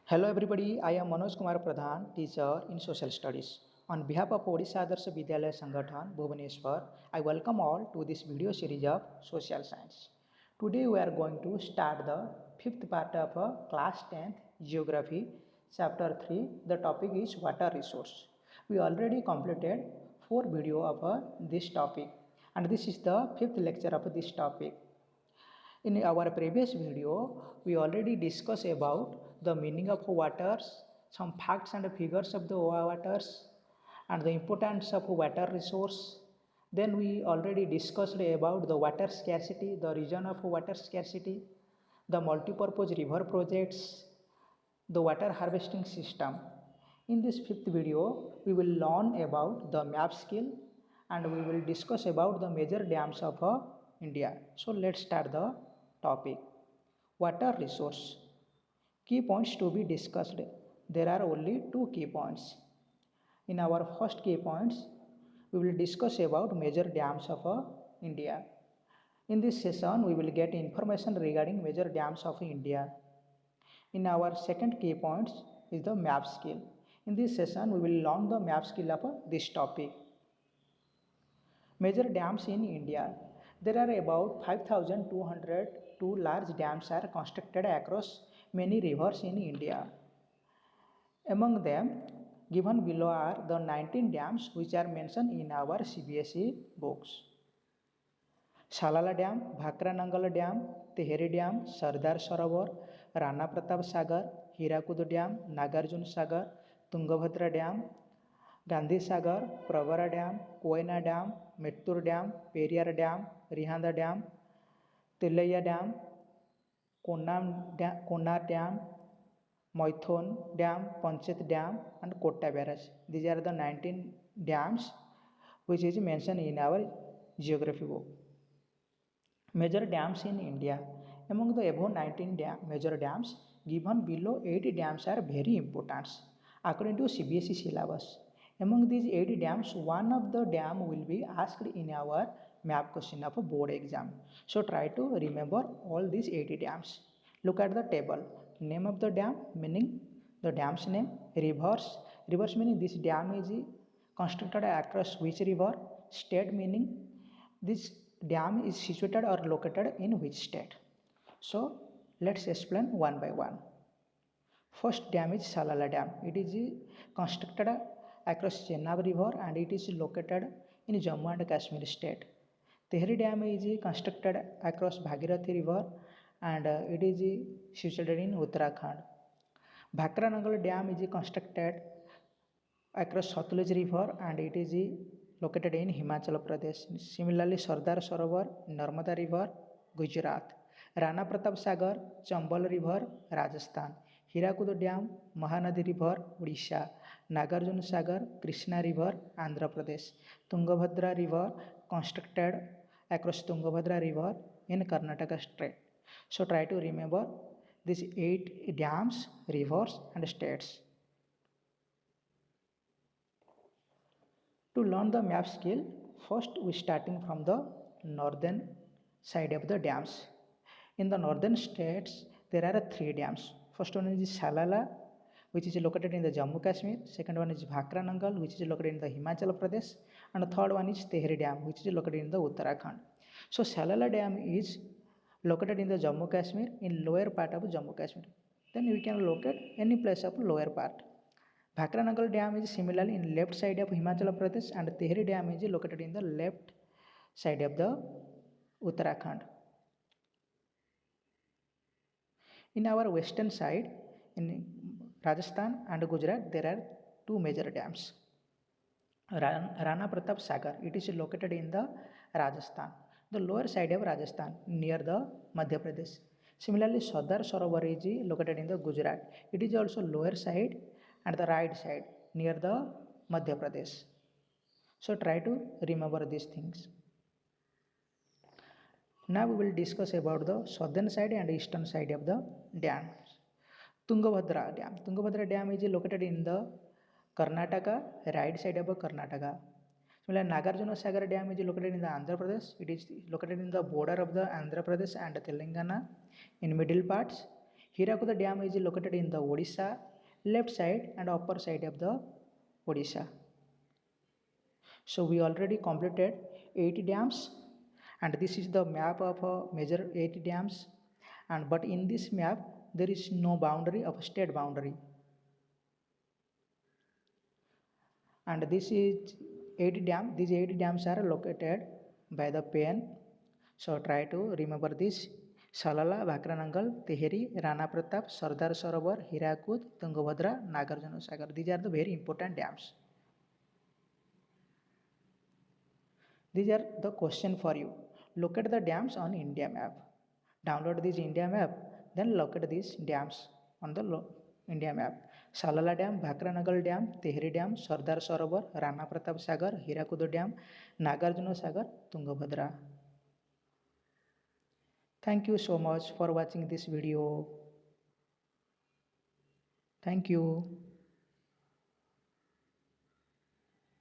Hello everybody, I am Manoj Kumar Pradhan, teacher in Social Studies. On behalf of Odisha Adarsha Vidyalaya Sangathan, Bhubaneswar, I welcome all to this video series of Social Science. Today we are going to start the fifth part of class 10th Geography, chapter 3. The topic is water resource. We already completed 4 video of this topic and this is the fifth lecture of this topic. In our previous video, we already discussed about the meaning of waters, some facts and figures of the waters, and the importance of water resource. Then we already discussed about the water scarcity, the reason of water scarcity, the multipurpose river projects, the water harvesting system. In this fifth video, we will learn about the map skill and we will discuss about the major dams of India. So let's start the topic. Water resource. Key points to be discussed. There are only two key points. In our first key points, we will discuss about major dams of India. In this session, we will get information regarding major dams of India. In our second key points is the map skill. In this session, we will learn the map skill of this topic. Major dams in India. There are about 5,202 large dams are constructed across many rivers in India. Among them, given below are the 19 dams which are mentioned in our CBSE books. Salala Dam, Bhakranangal Dam, Tehri Dam, Sardar Sarovar, Rana Pratap Sagar, Hirakud Dam, Nagarjun Sagar, Tungabhadra Dam, Gandhi Sagar, Pravara Dam, Koyna Dam, Mettur Dam, Periyar Dam, Rihanda Dam, Tillaya Dam, Konnar Dam, Moithon Dam, Panchet Dam and Kotta Barrage. These are the 19 dams which is mentioned in our geography book. Major dams in India. Among the above 19 major dams, given below 80 dams are very important according to CBSE syllabus. Among these 80 dams, one of the dam will be asked in our map question of a board exam. So try to remember all these 80 dams. Look at the table. Name of the dam meaning the dam's name. Rivers. Rivers meaning this dam is constructed across which river. State meaning this dam is situated or located in which state. So let's explain one by one. First dam is Salala Dam. It is constructed across Chenab River and it is located in Jammu and Kashmir state. Tehri Dam is constructed across Bhagirathi River and it is situated in Uttarakhand. Bhakranangal Dam is constructed across Satluj River and it is located in Himachal Pradesh. Similarly, Sardar Sarovar, Narmada River, Gujarat. Rana Pratap Sagar, Chambal River, Rajasthan. Hirakud Dam, Mahanadi River, Odisha. Nagarjuna Sagar, Krishna River, Andhra Pradesh. Tungabhadra River, constructed across Tungabhadra River in Karnataka state. So try to remember these 8 dams, rivers and states. To learn the map skill, first we starting from the northern side of the dams. In the northern states, there are 3 dams. First one is Salala, which is located in the Jammu Kashmir. Second one is Bhakranangal, which is located in the Himachal Pradesh. And the third one is Tehri Dam, which is located in the Uttarakhand. So Salala Dam is located in the Jammu Kashmir, in lower part of Jammu Kashmir. Then we can locate any place of lower part. Bhakranangal Dam is similarly in left side of Himachal Pradesh and Tehri Dam is located in the left side of the Uttarakhand. In our western side, in Rajasthan and Gujarat, there are 2 major dams. Rana Pratap Sagar, it is located in the Rajasthan, the lower side of Rajasthan near the Madhya Pradesh. Similarly, Sardar Sarovar is located in the Gujarat. It is also lower side and the right side near the Madhya Pradesh. So try to remember these things. Now we will discuss about the southern side and eastern side of the dams. Tungabhadra Dam. Tungabhadra Dam is located in the Karnataka, right side of Karnataka. Similarly, Nagarjuna Sagar Dam is located in the Andhra Pradesh. It is located in the border of the Andhra Pradesh and Telangana in middle parts. Hirakuda Dam is located in the Odisha, left side and upper side of the Odisha. So we already completed 8 dams, and this is the map of major 8 dams, and but in this map there is no boundary of state boundary, and this is 8 dam. These 8 dams are located by the pen. So try to remember this: Salala, Bhakranangal, Teheri, Rana Pratap, Sardar Sarovar, Hirakud, Tungabhadra, Nagarjuna Sagar. These are the very important dams. These are the question for you. Locate the dams on India map. Download this India map, then locate these dams on the India map. Salala Dam, Bhakranagal Dam, Tehri Dam, Sardar Sarovar, Rana Pratap Sagar, Hirakudu Dam, Nagarjuna Sagar, Tungabhadra. Thank you so much for watching this video. Thank you.